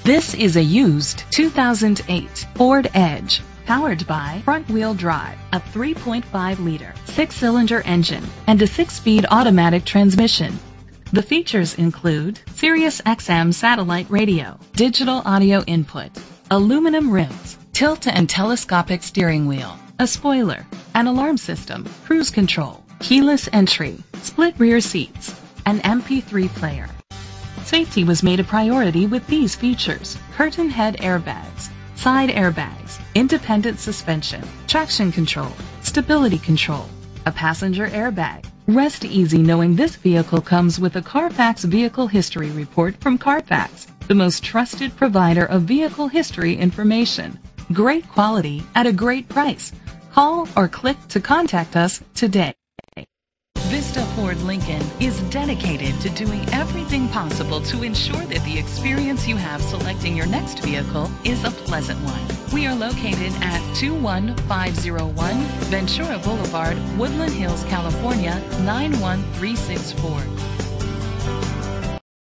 This is a used 2008 Ford Edge, powered by front-wheel drive, a 3.5-liter, 6-cylinder engine, and a 6-speed automatic transmission. The features include Sirius XM satellite radio, digital audio input, aluminum rims, tilt and telescopic steering wheel, a spoiler, an alarm system, cruise control, keyless entry, split rear seats, an MP3 player. Safety was made a priority with these features: curtain head airbags, side airbags, independent suspension, traction control, stability control, a passenger airbag. Rest easy knowing this vehicle comes with a Carfax Vehicle History Report from Carfax, the most trusted provider of vehicle history information. Great quality at a great price. Call or click to contact us today. Vista Ford Lincoln is dedicated to doing everything possible to ensure that the experience you have selecting your next vehicle is a pleasant one. We are located at 21501 Ventura Boulevard, Woodland Hills, California, 91364.